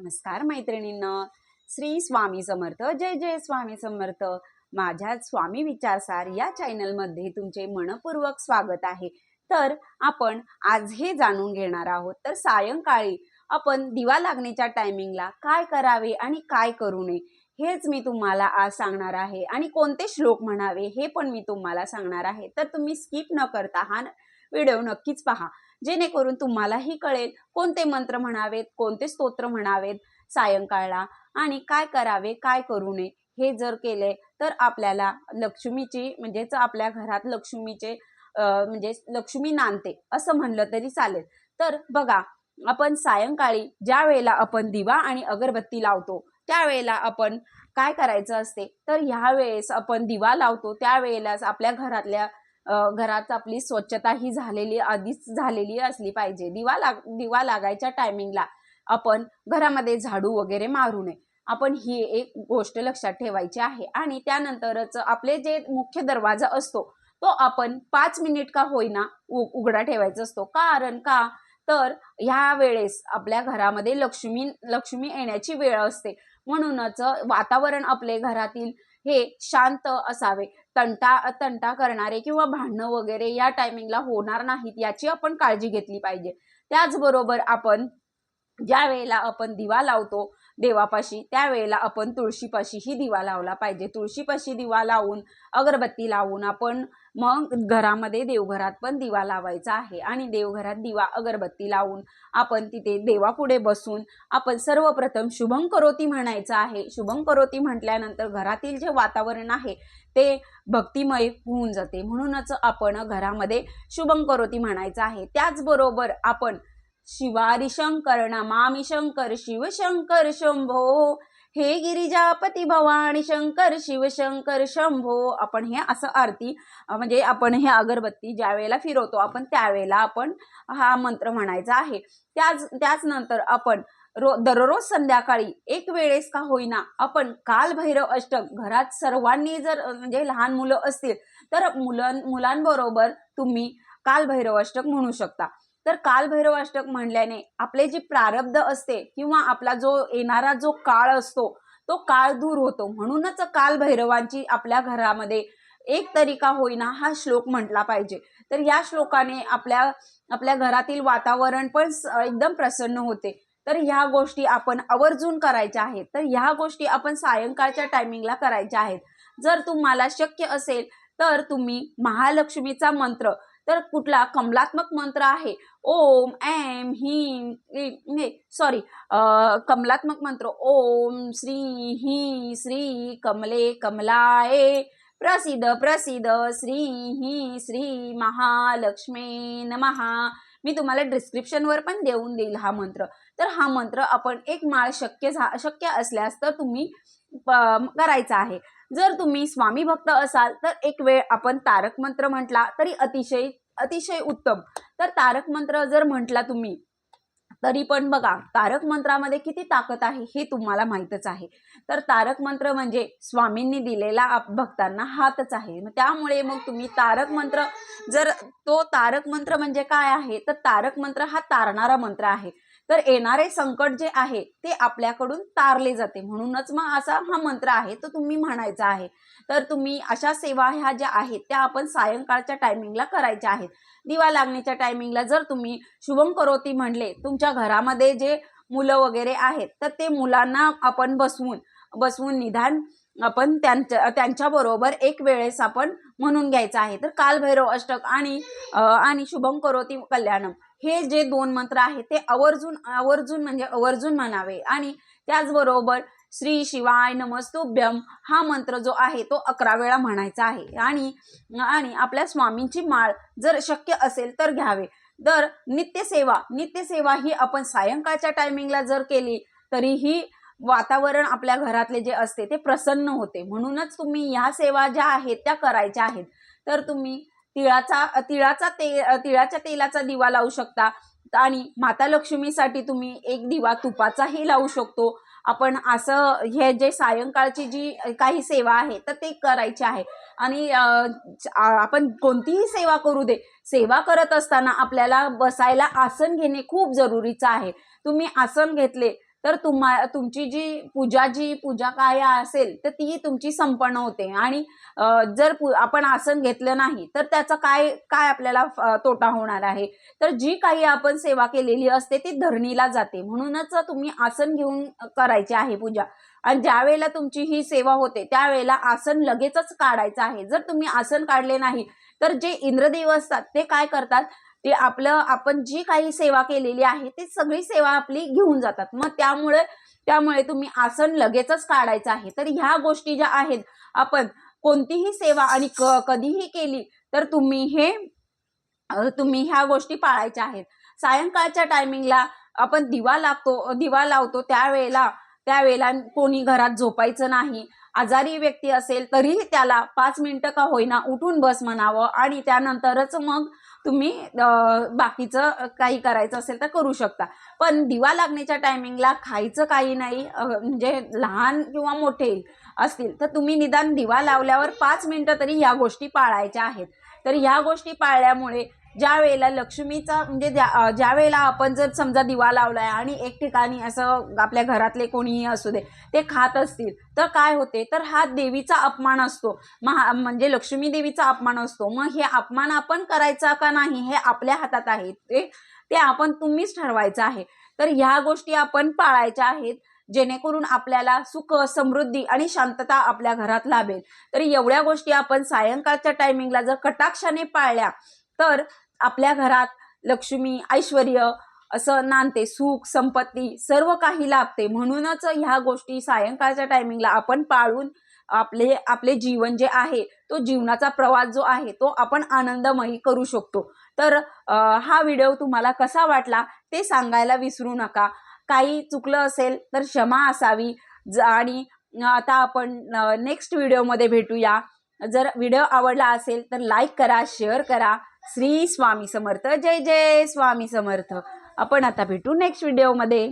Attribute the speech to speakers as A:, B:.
A: नमस्कार मैत्रिणींनो, श्री स्वामी समर्थ, जय जय स्वामी समर्थ। माझ्या स्वामी विचारसार या चॅनलमध्ये तुमचे मनपूर्वक स्वागत आहे। तर आपण आज हे जाणून घेणार आहोत तर सायंकाळी आपण दिवा लागण्याच्या टायमिंगला काय करावे आणि काय करू नये हेच मी तुम्हाला आज सांगणार आहे आणि कोणते श्लोक म्हणावे हे पण मी तुम्हाला सांगणार आहे। तर तुम्ही स्किप न करता हा व्हिडिओ नक्कीच पहा, जेणेकरून तुम्हालाही कळेल कोणते मंत्र म्हणावेत, कोणते स्तोत्र म्हणावेत सायंकाळला आणि काय करावे काय करू नये। हे जर केले तर आपल्याला लक्ष्मीची म्हणजेच आपल्या घरात लक्ष्मीचे म्हणजे लक्ष्मी नांदते असं म्हणलं तरी चालेल। तर बघा, आपण सायंकाळी ज्या वेळेला आपण दिवा आणि अगरबत्ती लावतो त्यावेळेला आपण काय करायचं असते, तर ह्या वेळेस आपण दिवा लावतो त्यावेळेलाच आपल्या घरात आपली स्वच्छता ही आधीच झालेली असली पाहिजे। दिवा लागायच्या टायमिंगला आपण घरामध्ये झाडू वगैरे मारू नये, आपण ही एक गोष्ट लक्षात ठेवायची आहे। आणि त्यानंतरच आपले जे मुख्य दरवाजा असतो तो आपण 5 मिनिट का होईना उघडा ठेवायचा असतो। कारण का तर ह्या वेळेस आपल्या घरामध्ये लक्ष्मी येण्याची वेळ असते, म्हणूनच वातावरण आपले घरातील हे शांत असावे। तंटा करणारे किंवा भांडणं वगैरे या टायमिंगला होणार नाहीत याची आपण काळजी घेतली पाहिजे। त्याचबरोबर आपण ज्या वेळेला आपण दिवा लावतो देवापाशी त्यावेळेला आपण तुळशीपाशीही दिवा लावला पाहिजे। तुळशीपाशी दिवा लावून अगरबत्ती लावून आपण मग घरामध्ये देवघरात पण दिवा लावायचा आहे आणि देवघरात दिवा अगरबत्ती लावून आपण तिथे देवापुढे बसून आपण सर्वप्रथम शुभं करोती म्हणायचं आहे। शुभं करोती म्हटल्यानंतर घरातील जे वातावरण आहे ते भक्तिमय होऊन जाते, म्हणूनच आपण घरामध्ये शुभं करोती म्हणायचं आहे। त्याचबरोबर आपण शिवारी शंकर नमामि शंकर शिव शंकर शंभो, हे गिरिजापती भवानी शंकर शिव शंकर शंभो। आपण हे असं आरती म्हणजे आपण हे अगरबत्ती ज्या वेळेला फिरवतो आपण त्यावेळेला आपण हा मंत्र म्हणायचा आहे। त्याच नंतर आपण दररोज संध्याकाळी एक वेळेस का होईना आपण कालभैरव अष्टक घरात सर्वांनी जर म्हणजे लहान मुलं असतील तर मुलांबरोबर तुम्ही कालभैरव अष्टक म्हणू शकता। तर कालभैरव अष्टक म्हणल्याने आपले जी प्रारब्ध असते किंवा आपला जो येणारा जो काळ असतो तो काळ दूर होतो, म्हणूनच कालभैरवांची आपल्या घरामध्ये एक तरी का होईना हा श्लोक म्हटला पाहिजे। तर या श्लोकाने आपल्या घरातील वातावरण पण एकदम प्रसन्न होते। तर ह्या गोष्टी आपण आवर्जून करायच्या आहेत। तर ह्या गोष्टी आपण सायंकाळच्या टायमिंगला करायच्या आहेत। जर तुम्हाला शक्य असेल तर तुम्ही महालक्ष्मीचा मंत्र तर कुठला कमलात्मक मंत्र आहे ओम ऐं ह्रीं क्लीं कमलात्मक मंत्र ओम श्री ह्रीं श्री कमले कमलाय प्रसिद्ध प्रसिद्ध श्री ह्रीं श्री महालक्ष्मी नमः। मी तुम्हाला डिस्क्रिप्शनवर पण देऊन देईल हा मंत्र। तर हा मंत्र आपण एक माळ शक्य असल्यास तर तुम्ही करायचा आहे। जर तुम्ही स्वामी भक्त असाल तर एक वेळ आपण तारक मंत्र म्हटला तरी अतिशय उत्तम। तर तारक मंत्र जर म्हटला तुम्ही तरी पण बघा तारक मंत्रामध्ये किती ताकद आहे हे तुम्हाला माहीतच आहे। तर तारक मंत्र म्हणजे स्वामींनी दिलेला भक्तांना हातच आहे। त्यामुळे मग तुम्ही तारक मंत्र तो तारक मंत्र म्हणजे काय आहे तर तारक मंत्र हा तारणारा मंत्र आहे। तर येणारे संकट जे आहे ते आपल्याकडून तारले जाते, म्हणूनच मग असा हा मंत्र आहे तो तुम्ही म्हणायचा आहे। तर तुम्ही अशा सेवा ह्या ज्या आहेत त्या आपण सायंकाळच्या टायमिंगला करायच्या आहेत। दिवा लागण्याच्या टायमिंगला जर तुम्ही शुभं करोती म्हणले तुमच्या घरामध्ये जे मुलं वगैरे आहेत तर ते मुलांना आपण बसवून निदान आपण त्यांच्या बरोबर एक वेळेस आपण म्हणून घ्यायचं आहे। तर कालभैरव अष्टक आणि शुभं करोती कल्याणम हे जे 2 मंत्र आहेत ते आवर्जून म्हणावे। आणि त्याचबरोबर श्री शिवाय नमस्तुभ्यम हा मंत्र जो आहे तो 11 वेळा म्हणायचा आहे। आणि आपल्या स्वामींची माळ जर शक्य असेल तर घ्यावे। तर नित्यसेवा ही आपण सायंकाळच्या टायमिंगला जर केली तरीही वातावरण आपल्या घरातले जे असते ते प्रसन्न होते, म्हणूनच तुम्ही ह्या सेवा ज्या आहेत त्या करायच्या आहेत। तर तुम्ही तिळाच्या तेलाचा दिवा लावू शकता आणि माता लक्ष्मीसाठी तुम्ही एक दिवा तुपाचाही लावू शकतो। आपण असं हे जे सायंकाळची जी काही सेवा आहे तर ते करायची आहे। आणि आपण कोणतीही सेवा करू दे, सेवा करत असताना आपल्याला बसायला आसन घेणे खूप जरुरीचं आहे। तुम्ही आसन घेतले तर तुमची जी पूजा काय असेल तर ती तुमची संपन्न होते. आणि जर आपण आसन घेतलं नाही तर त्याचा काय आपल्याला तोटा होणार आहे. तर जी काही आपण सेवा केलेली असते ती धरणीला जाते. म्हणूनच तुम्ही आसन घेऊन करायची आहे पूजा. आणि ज्या वेळेला तुमची ही सेवा होते त्यावेळेला आसन लगेचच काढायचं आहे. जर तुम्ही आसन काढले नाही तर जे इंद्रदेव असतात ते काय करतात, ते आपण जी काही सेवा केलेली आहे ती सगळी सेवा आपली घेऊन जातात. मग त्यामुळे तुम्ही आसन लगेचच काढायचं आहे. तर ह्या गोष्टी ज्या आहेत, आपण कोणतीही सेवा आणि कधीही केली तर तुम्ही ह्या गोष्टी पाळायच्या आहेत. सायंकाळच्या टायमिंगला आपण दिवा लावतो त्यावेळेला कोणी घरात झोपायचं नाही. आजारी व्यक्ती असेल तरी त्याला 5 मिनिटं का होईना उठून बस म्हणावं आणि त्यानंतरच मग तुम्ही बाकीचं काही करायचं असेल तर करू शकता. पण दिवा लागण्याच्या टायमिंगला खायचं काही नाही. म्हणजे लहान किंवा मोठे असतील तर तुम्ही निदान दिवा लावल्यावर 5 मिनिटं तरी या गोष्टी पाळायच्या आहेत. तर ह्या गोष्टी पाळल्यामुळे ज्या वेळेला लक्ष्मीचा म्हणजे ज्या वेळेला आपण जर समजा दिवा लावलाय आणि एक ठिकाणी असं आपल्या घरातले कोणीही असू दे ते खात असतील तर काय होते, तर हा देवीचा अपमान असतो. म्हणजे लक्ष्मी देवीचा अपमान असतो. मग हे अपमान आपण करायचा का नाही हे आपल्या हातात आहे. ते तुम्हीच ठरवायचं आहे. तर ह्या गोष्टी आपण पाळायच्या आहेत जेणेकरून आपल्याला सुख, समृद्धी आणि शांतता आपल्या घरात लाभेल. तर एवढ्या गोष्टी आपण सायंकाळच्या टायमिंगला जर कटाक्षाने पाळल्या तर आपल्या घरात लक्ष्मी, ऐश्वर्य असं नांदते. सुख, संपत्ती सर्व काही लाभते. म्हणूनच ह्या गोष्टी सायंकाळच्या टायमिंगला आपण पाळून आपले जीवन जे आहे तो जीवनाचा प्रवास जो आहे तो आपण आनंदमयी करू शकतो. तर हा व्हिडिओ तुम्हाला कसा वाटला ते सांगायला विसरू नका. काही चुकलं असेल तर क्षमा असावी. आणि आता आपण नेक्स्ट व्हिडिओमध्ये भेटूया. जर व्हिडिओ आवडला असेल तर लाईक करा, शेअर करा. श्री स्वामी समर्थ. जय जय स्वामी समर्थ. आपण आता भेटू नेक्स्ट व्हिडिओमध्ये.